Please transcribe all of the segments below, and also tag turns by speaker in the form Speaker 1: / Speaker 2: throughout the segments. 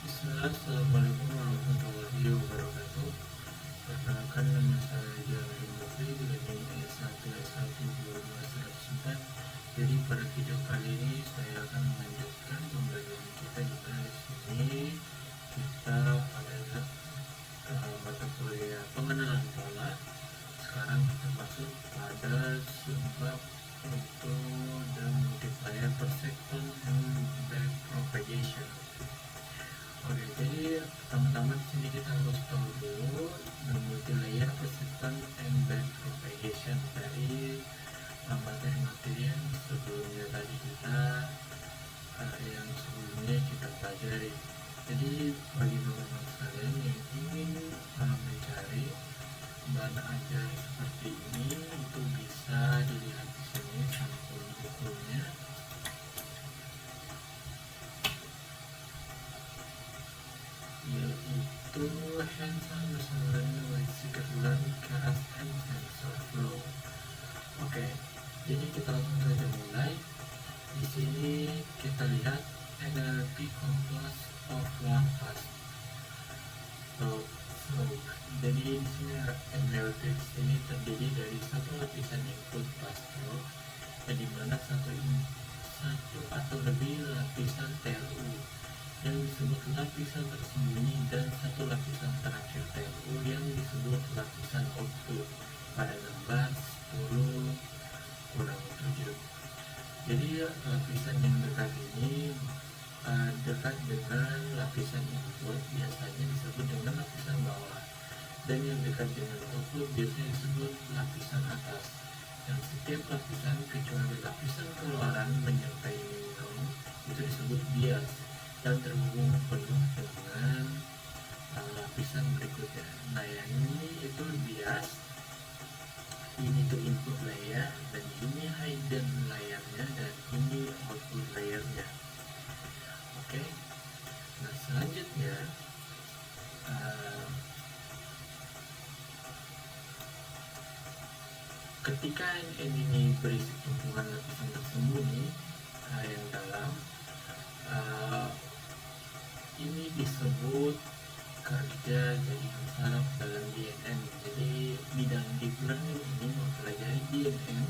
Speaker 1: Bismillah, Assalamualaikum warahmatullahi wabarakatuh. Perkenalkan, nama saya Jalil Mukri dengan NIM S1S122 Jadi pada video kali ini saya akan melanjutkan pembelajaran kita di mana di sini kita pada mata kuliah pengenalan pola. Sekarang kita masuk pada sebab auto dan multiplier persecton and backpropagation. Oke, jadi pertama-tama di sini kita harus tahu dulu multi-layer persistent and backpropagation dari materi-materi yang sebelumnya tadi kita pelajari. Jadi bagi teman-teman sekalian yang ingin mencari bahan ajar seperti ini, itu bisa dilihat di sini sampul bukunya. Yaitu Hanson Machinery Basic Learning Keras and Sensor Flow. Oke, jadi kita langsung saja mulai. Di sini kita lihat NLP composed of one pass. So, jadi di sini NLP ini terdiri dari satu lapisan input pass flow, di mana satu atau lebih lapisan TLU yang disebut lapisan tersembunyi dan satu lapisan terakhir TLU yang disebut lapisan output pada gambar 10-7. Jadi lapisan yang dekat ini dekat dengan lapisan input biasanya disebut dengan lapisan bawah, dan yang dekat dengan output biasanya disebut lapisan atas. Dan setiap lapisan kecuali lapisan keluaran menyertai minimum itu disebut bias dan terhubung penuh dengan lapisan berikutnya. Nah, yang ini itu bias, ini tuh input layer, dan ini hidden layernya, dan ini output layernya. Oke. Nah, selanjutnya ketika ini berisi tumpukan lapisan tersembunyi yang dalam, ini disebut kerja jaringan saraf dalam DNN. Jadi bidang deep learning ini mempelajari DNN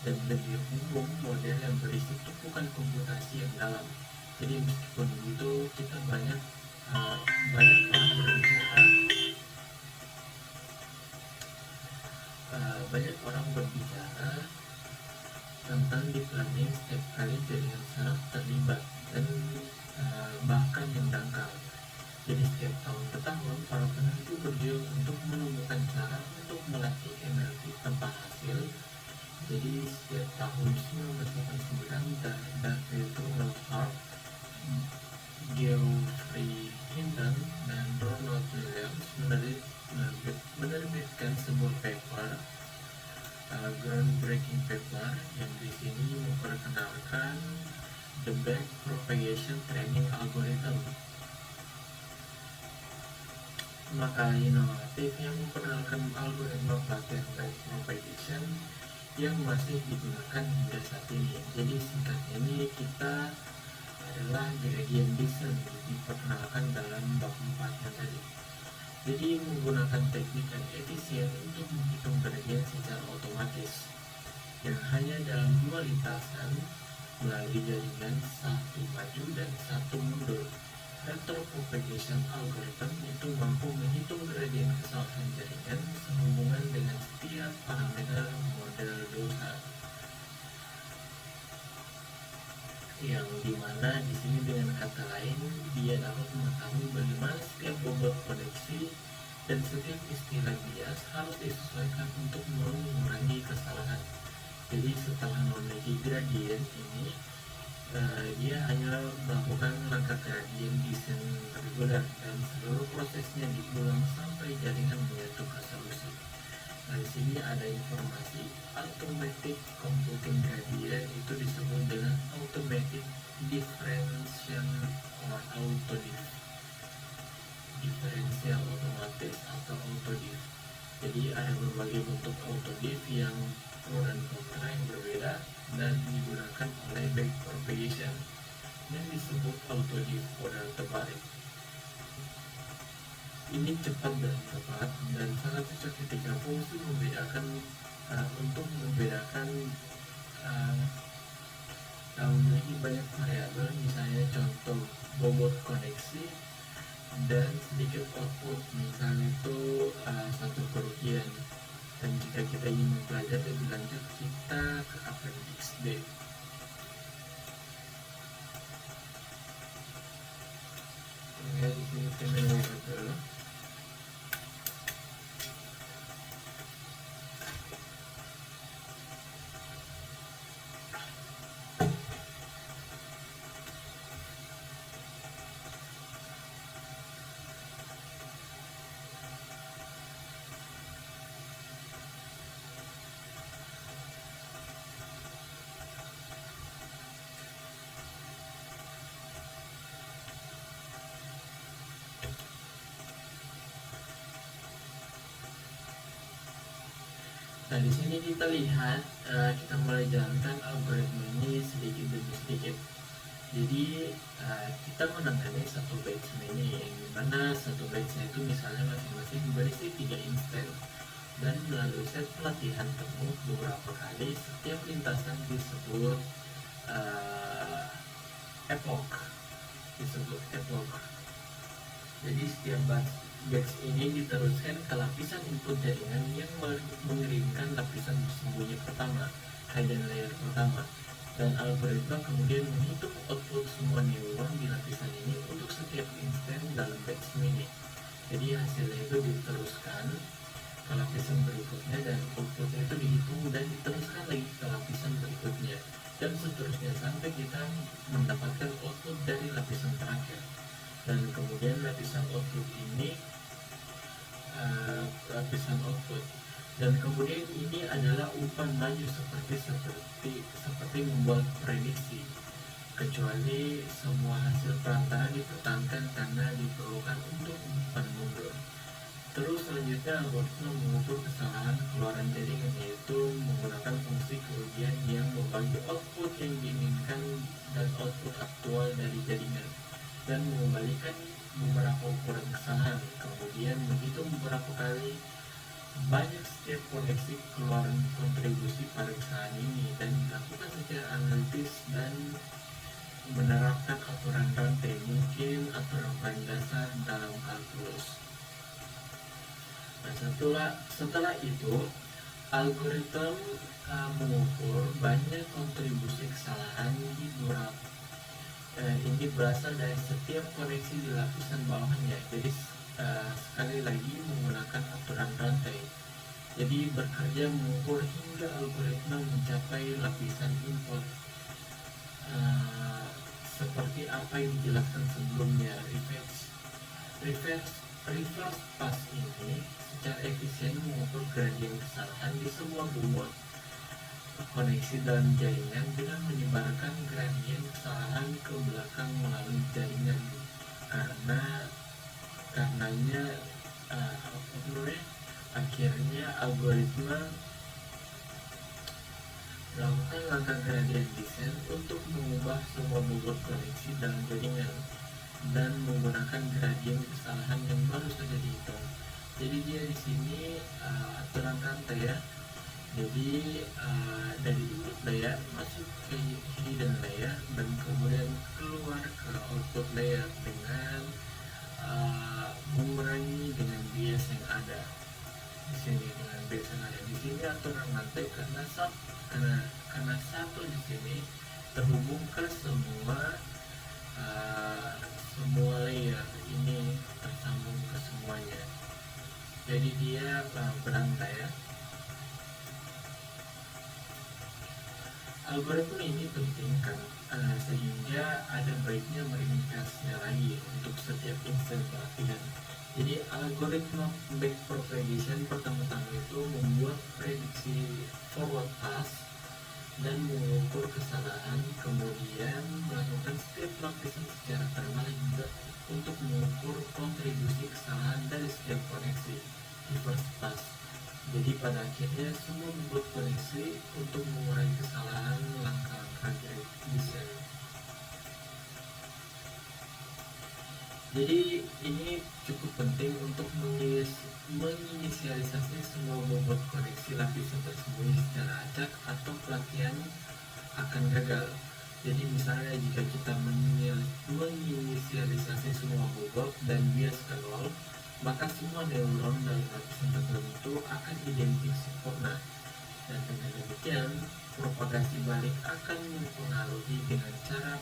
Speaker 1: dan lebih umum model yang berisi tumpukan komputasi yang dalam. Jadi meskipun begitu kita banyak orang berbicara tentang deep learning setiap kali jaringan saraf terlibat dan bahkan yang dangkal. Jadi setiap tahun ke tahun para peneliti berjuang untuk menemukan cara untuk melatih NLP tanpa hasil. Jadi setiap tahun 1989 David Hart, Geoffrey Hinton, dan Ronald Williams menerbitkan sebuah paper, groundbreaking paper, yang di sini memperkenalkan the backpropagation training algorithm. Maka inovatif yang memperkenalkan algoritma pelatihan backpropagation yang masih digunakan hingga saat ini. Jadi singkatnya ini kita adalah gradient descent, diperkenalkan dalam bab 4 tadi. Jadi menggunakan teknik yang efisien untuk menghitung gradient secara otomatis yang hanya dalam dua lintasan melalui jaringan satu maju dan satu mundur. Retropropagation algorithm itu mampu menghitung gradient kesalahan jaringan sehubungan dengan setiap parameter model dosa, yang dimana di sini dengan kata lain dia dapat mengetahui bagaimana setiap bobot koneksi dan setiap istilah bias harus disesuaikan untuk mengurangi kesalahan. Jadi setelah memiliki gradient ini, dia hanya melakukan langkah gradient descent reguler dan seluruh prosesnya diulang sampai jaringan menyatu ke solusi. Nah, di sini ada informasi automatic computing gradient itu disebut dengan automatic differential or autodiff, diferensial otomatis atau autodiff. Jadi ada berbagai bentuk autodiff yang pro dan kontra yang berbeda dan digunakan oleh backpropagation yang disebut autodiff model terbalik. ini cepat dan tepat, dan sangat cocok ketika fungsi membedakan untuk membedakan uh, memiliki banyak variabel, misalnya contoh bobot koneksi dan sedikit output, misalnya itu satu kerugian. Dan jika kita ingin mempelajari lebih lanjut, kita ke appendix D. Ya, di sini terminal variabel. Nah, di sini kita lihat kita mulai jalankan algoritma ini sedikit demi sedikit. Jadi kita menangani satu batch ini, yang dimana satu batch itu misalnya masing-masing berisi 3 instan, dan melalui set pelatihan penuh beberapa kali, setiap lintasan disebut epoch. Jadi setiap batch ini diteruskan ke lapisan input jaringan yang mengirimkan lapisan bersembunyi pertama, hidden layer pertama, dan algoritma kemudian menghitung output semua neuron di lapisan ini untuk setiap instan dalam batch ini. Jadi hasilnya itu diteruskan ke lapisan berikutnya, dan outputnya itu dihitung dan diteruskan lagi ke lapisan berikutnya, dan seterusnya sampai kita mendapatkan output dari lapisan terakhir. Dan kemudian lapisan output ini dan kemudian ini adalah umpan maju seperti membuat prediksi, kecuali semua hasil perantara dipertahankan karena diperlukan untuk umpan mundur. Terus selanjutnya algoritma mengukur kesalahan keluaran jaringan, yaitu menggunakan fungsi kerugian yang membagi output yang diinginkan dan output aktual dari jaringan, dan mengembalikan beberapa ukuran kesalahan, kemudian menghitung beberapa kali banyak setiap koneksi keluaran kontribusi pada kesalahan ini, dan dilakukan secara analitis dan menerapkan aturan rantai, mungkin aturan paling dasar dalam kalkulus. Nah, setelah itu algoritma mengukur banyak kontribusi kesalahan di beberapa ini berasal dari setiap koneksi di lapisan bawahnya. Jadi sekali lagi menggunakan aturan rantai. Jadi bekerja mengukur hingga algoritma mencapai lapisan input seperti apa yang dijelaskan sebelumnya. Reverse pass ini secara efisien mengukur gradien kesalahan di semua bobot koneksi dalam jaringan dengan menyebarkan gradien kesalahan ke belakang melalui jaringan, karenanya akhirnya algoritma melakukan langkah gradient descent untuk mengubah semua bobot koneksi dalam jaringan dan menggunakan gradien kesalahan yang baru saja dihitung. Jadi dia di sini aturan rantai ya. Jadi dari input layer masuk ke hidden layer dan kemudian keluar ke output layer dengan mengurangi dengan bias yang ada di sini, dengan bias yang ada di sini aturan rantai karena satu di sini terhubung ke semua layer ini, tersambung ke semuanya. Jadi dia berantai ya. Algoritma ini penting kan, sehingga ada baiknya meringkasnya lagi untuk setiap instan pelatihan. Jadi algoritma backpropagation pertama-tama itu membuat prediksi forward pass dan mengukur kesalahan, kemudian melakukan setiap lapisan secara terbalik juga untuk mengukur kontribusi kesalahan dari setiap koneksi reverse pass. Jadi pada akhirnya semua membuat koneksi untuk mengurangi kesalahan langkah-langkah descent. Jadi ini cukup penting untuk menginisialisasi semua bobot koneksi lapisan tersembunyi secara acak atau pelatihan akan gagal. Jadi misalnya jika kita menginisialisasi semua bobot dan bias ke nol, maka semua neuron dalam lapisan tertentu akan identik sempurna. Dan dengan demikian, propagasi balik akan mempengaruhi dengan cara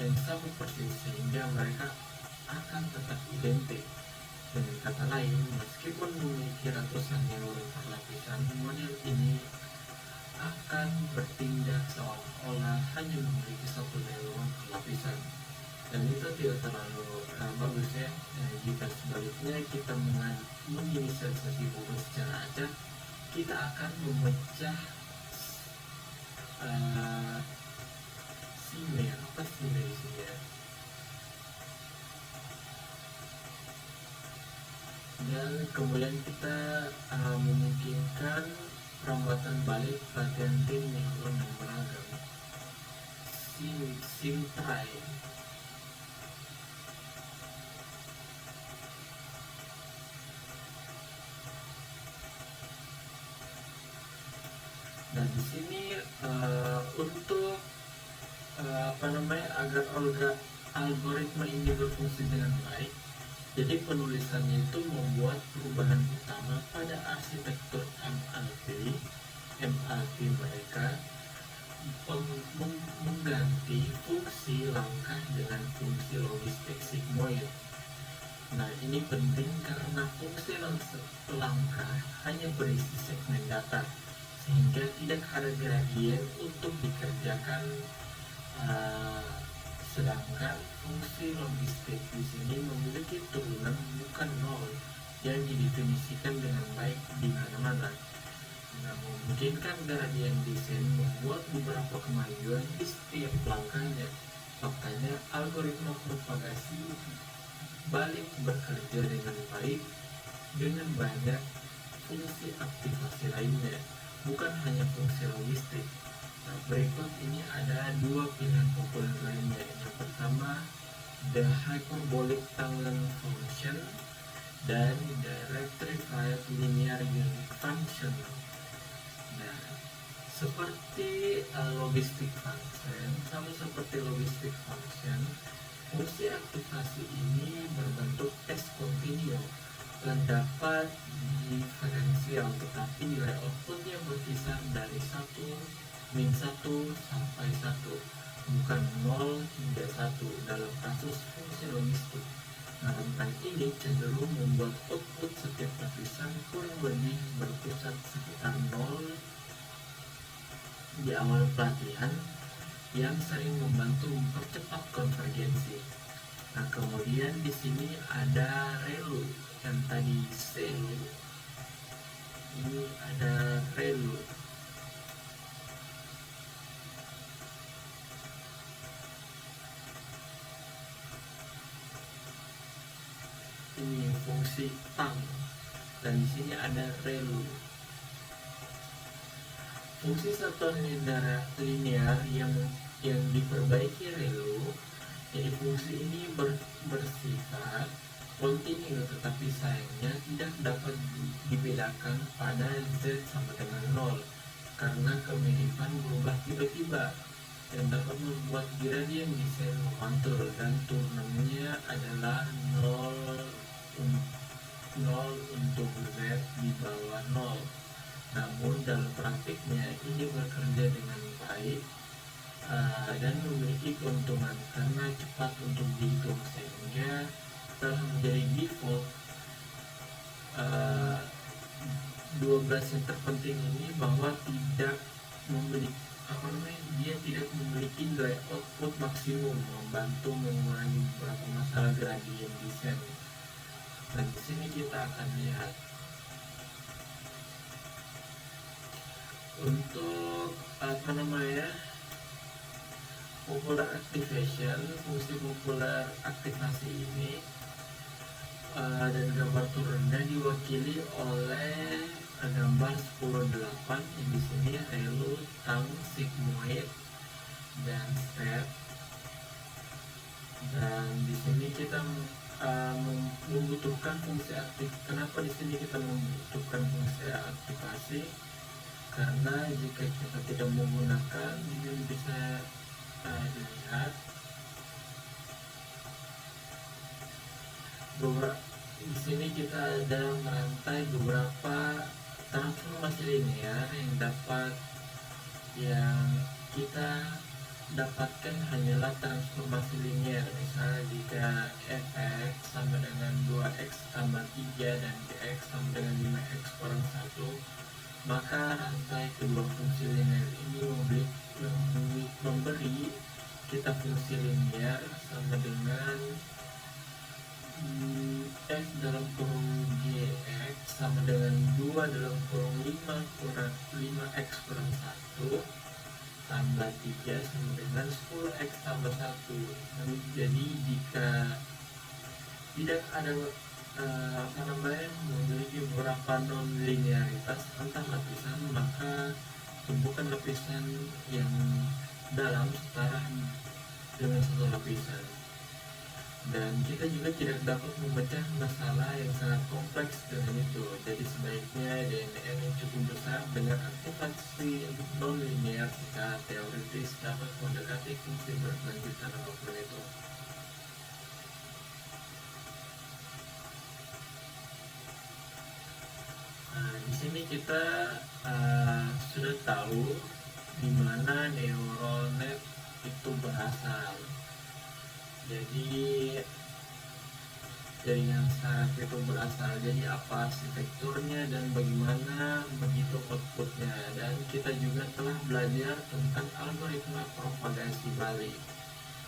Speaker 1: yang sama persis sehingga mereka akan tetap identik. Dengan kata lain, meskipun memiliki ratusan neuron per lapisan, model ini akan bertindak seolah-olah hanya memiliki satu neuron per lapisan. Dan itu tidak terlalu bagus ya. Jika sebaliknya kita menginisialisasi bobot secara acak, kita akan memecah sime apa sime di sini ya. Dan kemudian kita memungkinkan perambatan balik pelatihan tim neuron yang beragam. Simtry. Nah di sini untuk agar algoritma ini berfungsi dengan baik, jadi penulisannya itu membuat perubahan utama pada arsitektur MLP mereka, mengganti fungsi langkah dengan fungsi logistik sigmoid. Nah ini penting karena fungsi langkah hanya berisi segmen data, sehingga tidak ada gradien untuk dikerjakan, sedangkan fungsi logistik di sini memiliki turunan bukan nol yang didefinisikan dengan baik di mana-mana. Nah, memungkinkan gradien desain membuat beberapa kemajuan di setiap langkahnya. Faktanya, algoritma propagasi balik bekerja dengan baik dengan banyak fungsi aktivasi lainnya, bukan hanya fungsi logistik. Nah, berikut ini ada dua pilihan populer lainnya. Yang pertama, the hyperbolic Tangen function dan the rectified linear unit function. Nah, seperti logistic function, sama seperti logistic function, fungsi aktivasi ini berbentuk S kontinu dan dapat diferensial, tetapi nilai outputnya berkisar dari 1 sampai 1, bukan 0 hingga 1 dalam kasus fungsi logistik. Nah, rentang ini cenderung membuat output setiap lapisan kurang lebih berpusat sekitar 0 di awal pelatihan, yang sering membantu mempercepat konvergensi. Nah, kemudian di sini ada ReLU yang tadi CeLU. Ini ada ReLU. Ini fungsi tang, dan di sini ada ReLU. Fungsi satuan linear yang diperbaiki ReLU. Jadi fungsi ini bersifat kontinu, tetapi sayangnya tidak dapat dibedakan pada z sama dengan 0 karena kemiripan berubah tiba-tiba dan dapat membuat gradien desain memantul, dan turnannya adalah 0 untuk z di bawah 0. Namun dalam praktiknya ini bekerja dengan baik dan memiliki keuntungan karena cepat untuk dihitung, sehingga telah menjadi default. 12 yang terpenting ini bahwa dia tidak memiliki nilai output maksimum, membantu mengurangi beberapa masalah gradien desain. Dan di sini kita akan lihat untuk popular activation, fungsi popular aktivasi ini dan gambar turunnya diwakili oleh gambar 10.8 yang di sini ReLU, tang, sigmoid, dan step. Dan di sini kita membutuhkan fungsi aktif. Kenapa di sini kita membutuhkan fungsi aktivasi? Karena jika kita tidak menggunakan, ini bisa dilihat bahwa di sini kita ada merantai beberapa transformasi linear yang kita dapatkan hanyalah transformasi linear. Misalnya jika fx sama dengan 2x tambah 3 dan dx sama dengan 5x kurang 1, maka rantai kedua fungsi linear ini memberi kita fungsi linear sama dengan x dalam kurung gx sama dengan 2 dalam kurung 5x kurang 1 tambah 3 sama dengan 10x tambah 1. Jadi jika tidak ada memiliki beberapa non-linearitas antar lapisan, maka tumpukan lapisan yang dalam setara dengan satu lapisan. Dan kita juga tidak dapat memecah masalah yang sangat kompleks dengan itu. Jadi sebaiknya DNN yang cukup besar dengan aktivasi non-linear secara teoritis dapat mendekati fungsi berkelanjutan apapun itu. Nah, di sini kita sudah tahu di mana neural net itu berasal. Jadi jaringan saraf itu berasal, jadi apa arsitekturnya dan bagaimana begitu outputnya. Dan kita juga telah belajar tentang algoritma propagasi balik.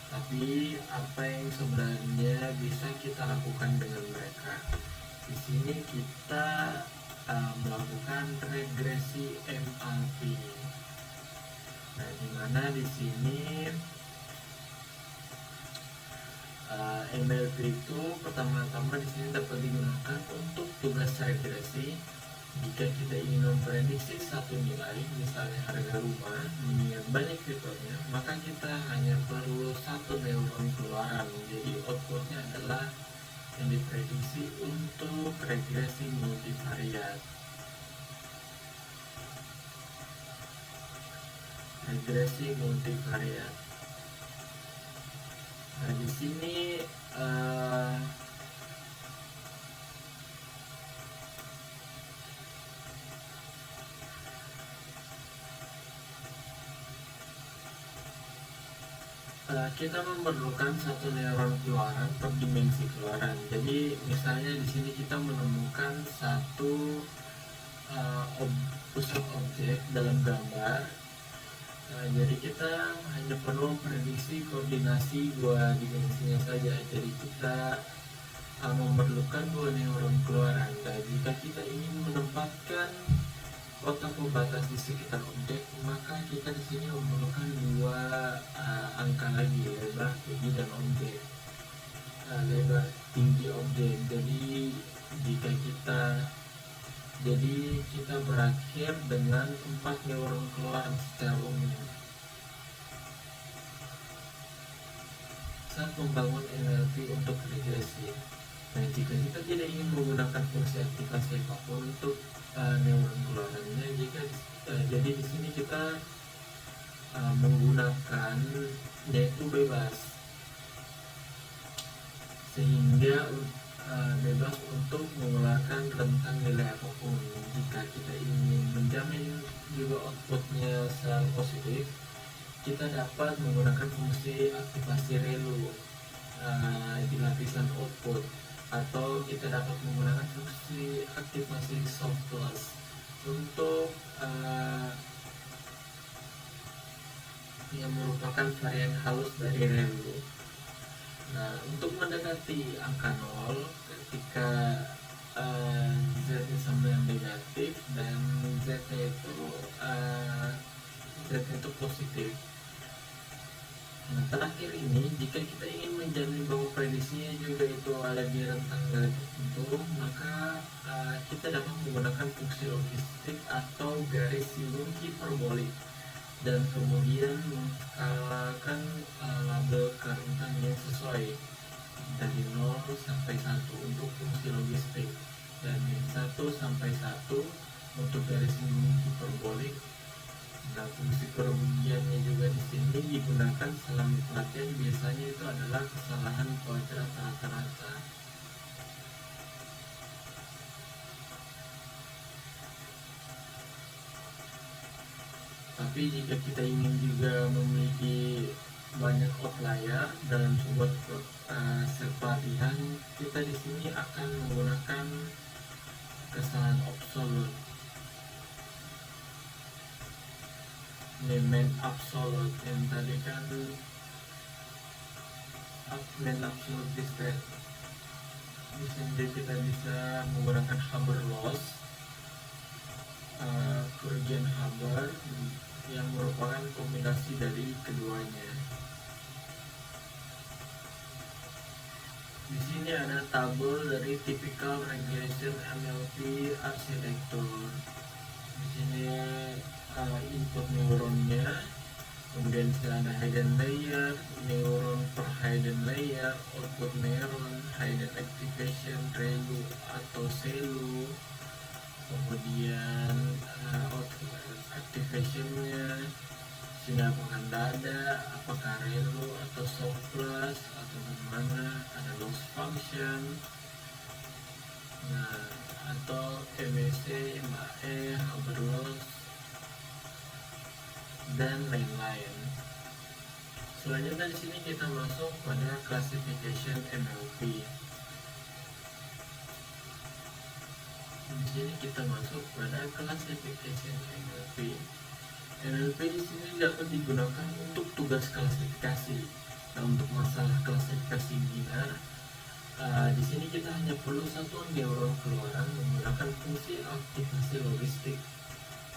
Speaker 1: Tapi apa yang sebenarnya bisa kita lakukan dengan mereka? Di sini kita melakukan regresi MLP. Nah, dimana di sini MLP itu pertama-tama di sini dapat digunakan untuk tugas regresi. Jika kita ingin memprediksi satu nilai, misalnya harga rumah, mengingat banyak fiturnya, maka kita hanya perlu satu neuron keluaran. Jadi outputnya adalah yang diprediksi untuk regresi multivariat. Regresi multivariat. Nah, di sini kita memerlukan satu neuron keluaran per dimensi keluaran. Jadi misalnya di sini kita menemukan satu pusat objek dalam gambar. Jadi kita hanya perlu prediksi koordinasi dua dimensinya saja. Jadi kita memerlukan dua neuron keluaran. Dan jika kita ingin menempatkan kotak pembatas di sekitar objek, maka kita di sini memerlukan dua angka lagi, lebar tinggi dan objek. Lebar tinggi objek. Jadi kita berakhir dengan 4 neuron keluaran secara umum. Saat membangun NLP untuk regresi, nah jika kita tidak ingin menggunakan fungsi aktivasi apapun untuk neuron keluarannya, jadi di sini kita menggunakan yaitu bebas, sehingga bebas untuk mengeluarkan rentang nilai apapun. Jika kita ingin menjamin juga outputnya selalu positif, kita dapat menggunakan fungsi aktivasi relu di lapisan output, atau kita dapat menggunakan fungsi aktivasi soft plus untuk yang merupakan varian halus dari relu. Nah, untuk mendekati angka 0 ketika Z-nya sama dengan negatif dan Z-nya itu positif. Nah, terakhir ini, jika kita ingin menjamin bahwa prediksinya juga itu ada di rentang garis tertentu, maka kita dapat menggunakan fungsi logistik atau garis simbol hiperbolik, dan kemudian mengskalakan label ke rentang yang sesuai. dari 0 sampai 1 untuk fungsi logistik, dan min 1 sampai 1 untuk garis lingkup hiperbolik. Nah, fungsi kerugiannya juga di sini digunakan selama pelatihan, biasanya itu adalah kesalahan kuadrat rata-rata. Tapi jika kita ingin juga memiliki banyak outlier dalam sebuah set pelatihan, kita di sini akan menggunakan kesalahan absolut, main absolut yang tadi kan main absolut di sini kita bisa menggunakan Haber loss, kerugian Haber yang merupakan kombinasi dari keduanya. Di sini ada tabel dari typical regression MLP arsitektur. Di sini input neuronnya, kemudian ada hidden layer, neuron per hidden layer, output neuron, hidden activation, ReLU atau CeLU, kemudian output activationnya, sini apakah dada, apakah ReLU atau soft plus atau bagaimana, ada loss function, nah atau MSC, MAE, Haber loss, dan lain-lain. Selanjutnya di sini kita masuk pada classification NLP. Di sini kita masuk pada classification NLP. NLP di sini dapat digunakan untuk tugas klasifikasi. Nah, untuk masalah klasifikasi binar, di sini kita hanya perlu satu neuron keluaran menggunakan fungsi aktivasi logistik.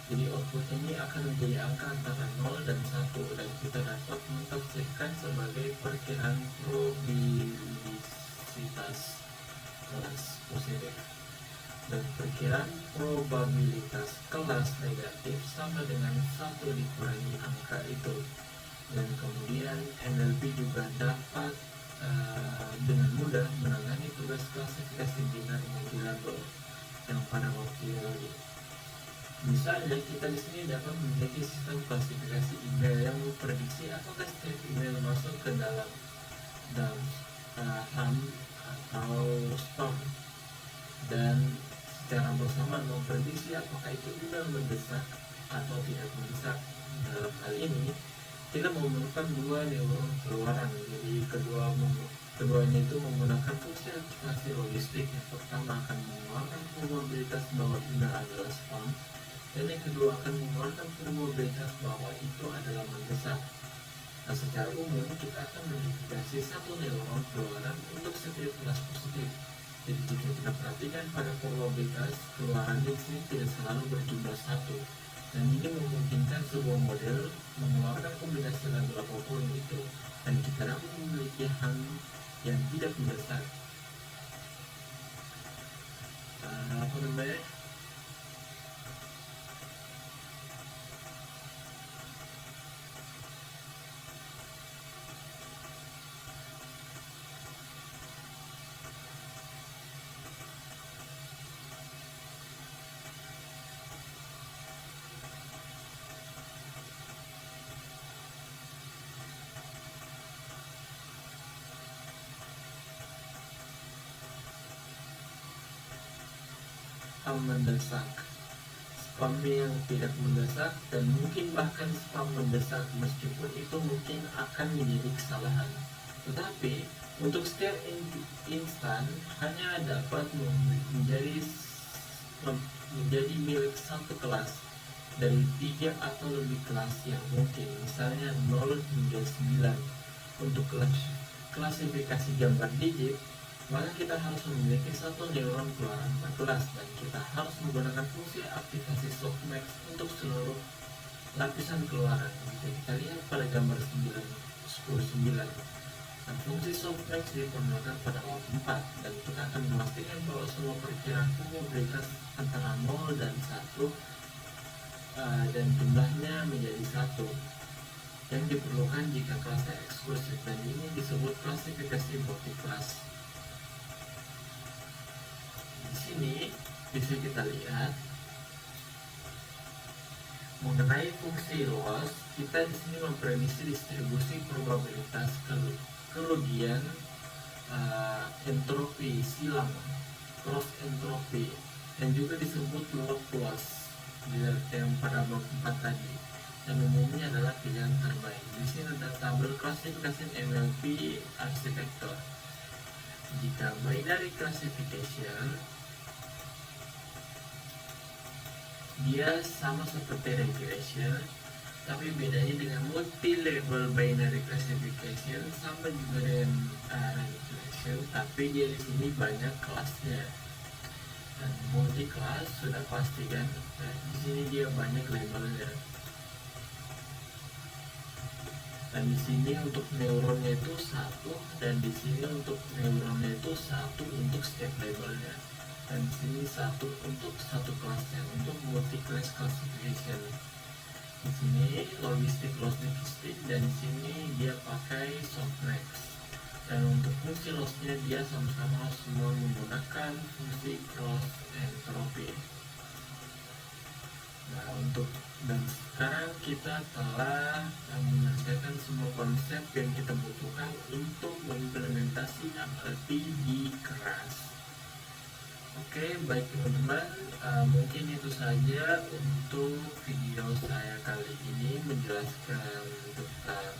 Speaker 1: Jadi output ini akan menjadi angka antara 0 dan 1, dan kita dapat mentafsirkan sebagai perkiraan probabilitas kelas positif, dan perkiraan probabilitas kelas negatif sama dengan 1 dikurangi angka itu. Dan kemudian NLP juga dapat dengan mudah menangani tugas klasifikasi binar multilabel yang pada waktu lalu. Misalnya kita di sini dapat memiliki sistem klasifikasi email yang memprediksi apakah setiap email masuk ke dalam ham atau spam, dan secara bersamaan memprediksi apakah itu email mendesak atau tidak mendesak. Dalam hal ini kita memerlukan dua neuron keluaran, jadi keduanya itu menggunakan fungsi aktivasi logistik. Yang pertama akan mengeluarkan probabilitas bahwa email adalah spam, dan yang kedua akan mengeluarkan probabilitas bahwa itu adalah mendesak. Nah, secara umum kita akan mengidentifikasi satu neuron keluaran untuk setiap kelas positif. Jadi jika kita perhatikan pada probabilitas keluaran di sini tidak selalu berjumlah satu, dan ini memungkinkan sebuah model mengeluarkan kombinasi label apapun itu, dan kita dapat memiliki ham yang tidak mendesak. Apa namanya? Mendesak, spam yang tidak mendesak, dan mungkin bahkan spam mendesak, meskipun itu mungkin akan menjadi kesalahan. Tetapi untuk setiap instan hanya dapat menjadi milik satu kelas dari 3 atau lebih kelas yang mungkin, misalnya 0 hingga 9. Untuk klasifikasi gambar digit, maka kita harus memiliki satu neuron keluaran per kelas, dan kita harus menggunakan fungsi aktivasi softmax untuk seluruh lapisan keluaran. Jika kita lihat pada gambar 10 9, nah, fungsi softmax dipergunakan pada lot 4, dan kita akan memastikan bahwa semua perkiraan probabilitas antara 0 dan 1 dan jumlahnya menjadi 1 yang diperlukan jika kelasnya eksklusif, dan ini disebut klasifikasi multi kelas. bisa kita lihat mengenai fungsi loss. Kita di sini memprediksi distribusi probabilitas kerugian entropi silang, cross entropi, yang juga disebut log loss yang pada bab 4 tadi, yang umumnya adalah pilihan terbaik. Di sini ada tabel klasifikasi NLP arsitektur. Jika binary classification, dia sama seperti regression, tapi bedanya dengan multi level binary classification sama juga dengan regression, tapi dia di sini banyak kelasnya. Dan multi kelas sudah pasti kan, nah, di sini dia banyak labelnya. Dan di sini untuk neuronnya itu satu, dan di sini untuk neuronnya itu satu untuk setiap labelnya. Dan di sini satu untuk satu kelasnya, untuk multi class classification. Di sini logistik, dan di sini dia pakai softmax. Dan untuk fungsi lossnya dia sama-sama semua menggunakan fungsi cross entropy. Nah, dan sekarang kita telah menyelesaikan semua konsep yang kita butuhkan untuk mengimplementasi NLP di keras. Oke, baik teman-teman, mungkin itu saja untuk video saya kali ini, menjelaskan tentang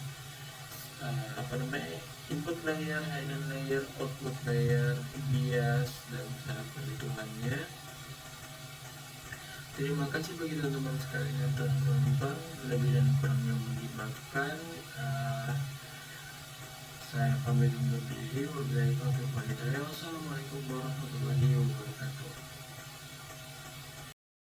Speaker 1: input layer, hidden layer, output layer, bias, dan cara perhitungannya. Terima kasih bagi teman-teman sekalian yang telah menonton. Lebih dan kurangnya mohon dimaafkan. Saya pamit undur diri. Wabillahi taufiq wal hidayah. Wassalamualaikum warahmatullahi wabarakatuh.